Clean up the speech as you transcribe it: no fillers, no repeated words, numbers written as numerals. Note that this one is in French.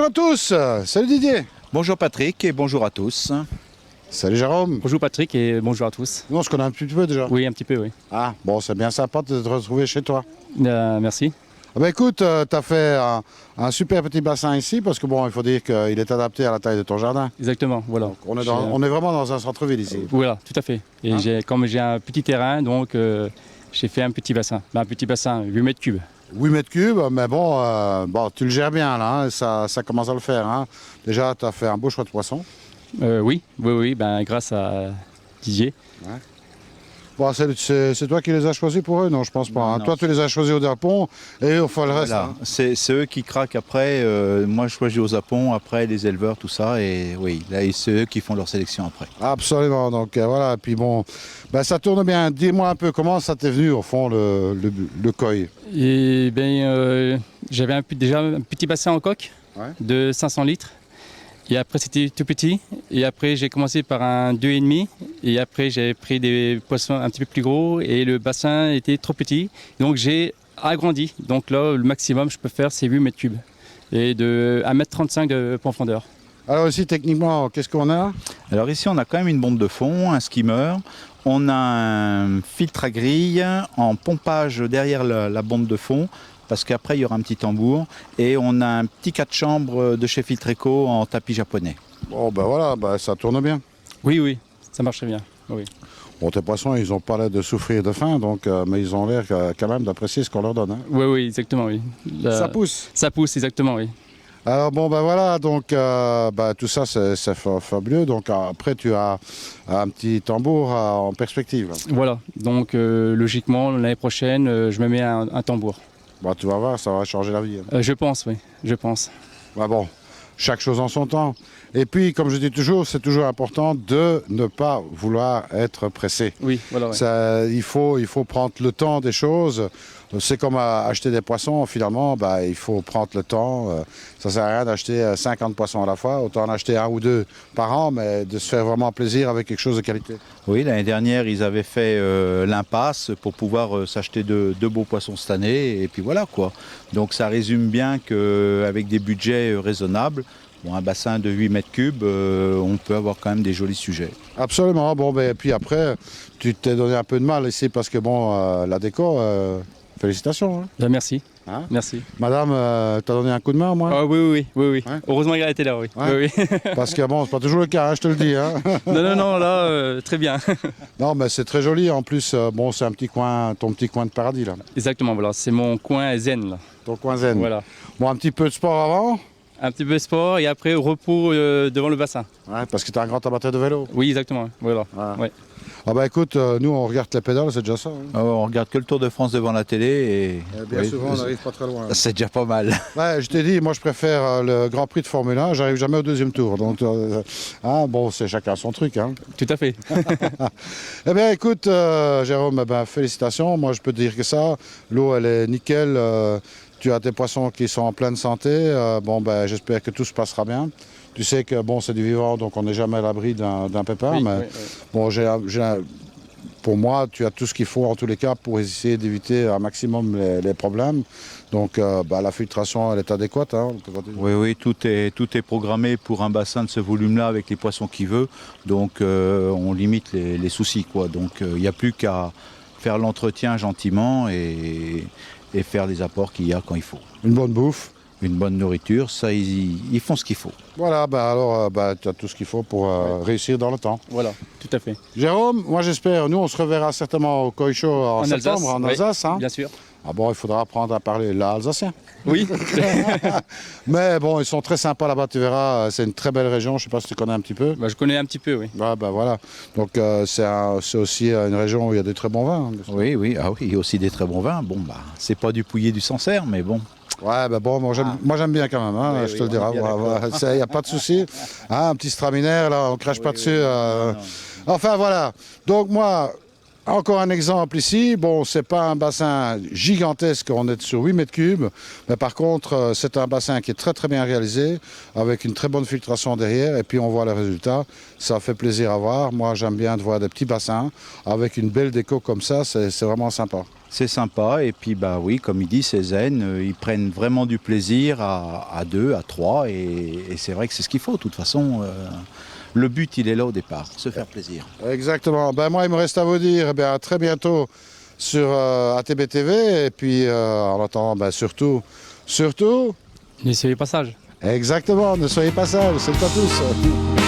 à tous, salut Didier. Bonjour Patrick et bonjour à tous. Salut Jérôme. Bonjour Patrick et bonjour à tous. Nous on se connaît un petit peu déjà. Oui, un petit peu, oui. Ah bon, c'est bien sympa de te retrouver chez toi. Merci. Ah bah écoute, tu as fait un super petit bassin ici parce que bon, il faut dire qu'il est adapté à la taille de ton jardin. Exactement, voilà. Donc, on est vraiment dans un centre-ville ici. Voilà, tout à fait. Et comme j'ai un petit terrain, donc j'ai fait un petit bassin. Un petit bassin, 8 mètres cubes. 8 mètres cubes, mais bon, tu le gères bien là, hein, ça commence à le faire. Hein. Déjà, tu as fait un beau choix de poissons. Oui, grâce à Didier. Ouais. Bon, c'est toi qui les as choisis pour eux? Non, je pense pas. Hein. Non. Toi, tu les as choisis au Japon et au le reste. Voilà. Hein. C'est eux qui craquent après. Moi, je choisis aux Japon, après les éleveurs, tout ça. Et oui, là, c'est eux qui font leur sélection après. Absolument. Donc voilà. Puis bon, ça tourne bien. Dis-moi un peu comment ça t'est venu au fond le koi. Et j'avais déjà un petit bassin en coque de 500 litres. Et après, c'était tout petit. Et après, j'ai commencé par un 2,5. Et après, j'ai pris des poissons un petit peu plus gros. Et le bassin était trop petit. Donc, j'ai agrandi. Donc là, le maximum, je peux faire, c'est 8 mètres cubes. Et de 1,35 m de profondeur. Alors ici, techniquement, qu'est-ce qu'on a? Alors ici, on a quand même une bombe de fond, un skimmer. On a un filtre à grille en pompage derrière la bombe de fond. Parce qu'après, il y aura un petit tambour. Et on a un petit 4 chambres de chez Filtreco en tapis japonais. Bon, voilà, ça tourne bien. Oui, ça marche bien. Oui. Bon, tes poissons, ils n'ont pas l'air de souffrir de faim, donc, mais ils ont l'air quand même d'apprécier ce qu'on leur donne. Hein. Oui, exactement, oui. Ça pousse. Ça pousse, exactement, oui. Alors bon, voilà, donc tout ça, c'est fabuleux. Donc après, tu as un petit tambour en perspective. Voilà, donc logiquement, l'année prochaine, je me mets un tambour. Tu vas voir, ça va changer la vie. Je pense, oui, je pense. Bon, chaque chose en son temps. Et puis, comme je dis toujours, c'est toujours important de ne pas vouloir être pressé. Oui, voilà. Ouais. Il faut prendre le temps des choses. C'est comme acheter des poissons, finalement, il faut prendre le temps. Ça ne sert à rien d'acheter 50 poissons à la fois, autant en acheter un ou deux par an, mais de se faire vraiment plaisir avec quelque chose de qualité. Oui, l'année dernière, ils avaient fait l'impasse pour pouvoir s'acheter de beaux poissons cette année. Et puis voilà, quoi. Donc ça résume bien qu'avec des budgets raisonnables, un bassin de 8 mètres cubes, on peut avoir quand même des jolis sujets. Absolument. Et puis après, tu t'es donné un peu de mal ici parce que la déco, félicitations. Hein. Merci. Hein? Merci. Madame, t'as donné un coup de main, moi? Oui. Ouais. Heureusement qu'elle était là, oui. Ouais. Oui. Parce que c'est pas toujours le cas, hein, je te le dis. Hein. Non, là, très bien. Non, mais c'est très joli. En plus, c'est un petit coin, ton petit coin de paradis, là. Exactement, voilà. C'est mon coin zen, là. Ton coin zen. Voilà. Bon, un petit peu de sport avant? Un petit peu de sport et après repos devant le bassin. Ouais, parce que tu es un grand amateur de vélo. Oui, exactement. Voilà. Ouais. Ah écoute, nous on regarde les pédales, c'est déjà ça. Hein. On regarde que le Tour de France devant la télé et bien souvent on n'arrive pas très loin. C'est déjà pas mal. Ouais, je t'ai dit, moi je préfère le Grand Prix de Formule 1, j'arrive jamais au deuxième tour. Donc, c'est chacun son truc. Hein. Tout à fait. Eh bien écoute, Jérôme, félicitations. Moi je peux te dire que ça, l'eau elle est nickel. Tu as tes poissons qui sont en pleine santé. J'espère que tout se passera bien. Tu sais que c'est du vivant, donc on n'est jamais à l'abri d'un pépin. Oui, mais bon, pour moi, tu as tout ce qu'il faut en tous les cas pour essayer d'éviter un maximum les problèmes. Donc la filtration, elle est adéquate. Hein, oui, tout est programmé pour un bassin de ce volume-là avec les poissons qu'il veut. Donc on limite les soucis, quoi. Donc il n'y a plus qu'à faire l'entretien gentiment et faire les apports qu'il y a quand il faut. Une bonne bouffe. Une bonne nourriture, ça, ils font ce qu'il faut. Voilà, tu as tout ce qu'il faut pour réussir dans le temps. Voilà, tout à fait. Jérôme, moi j'espère, nous on se reverra certainement au Koi Show en septembre, en Alsace. Hein. Bien sûr. Il faudra apprendre à parler l'alsacien. Oui. Mais bon, ils sont très sympas là-bas, tu verras. C'est une très belle région, je ne sais pas si tu connais un petit peu. Je connais un petit peu, oui. Voilà. Donc c'est aussi une région où il y a des très bons vins. Hein, oui, il y a aussi des très bons vins. C'est pas du Pouilly du Sancerre, mais bon. Ouais, moi j'aime bien quand même, hein, je te le dirai. Il n'y a pas de souci. Hein, un petit straminaire, là, on ne crache pas dessus. Enfin voilà. Donc moi, Encore un exemple ici, bon, c'est pas un bassin gigantesque, on est sur 8 mètres cubes, mais par contre, c'est un bassin qui est très très bien réalisé, avec une très bonne filtration derrière, et puis on voit les résultats, ça fait plaisir à voir. Moi, j'aime bien de voir des petits bassins, avec une belle déco comme ça, c'est vraiment sympa. C'est sympa, et puis bah oui, comme il dit, ces zen, ils prennent vraiment du plaisir à deux, à trois, et c'est vrai que c'est ce qu'il faut, de toute façon. Le but, il est là au départ, se faire plaisir. Exactement. Ben moi, il me reste à vous dire eh bien, à très bientôt sur ATB TV. Et puis, en attendant, ben, surtout, Ne soyez pas sage. exactement, ne soyez pas sages. C'est à tous.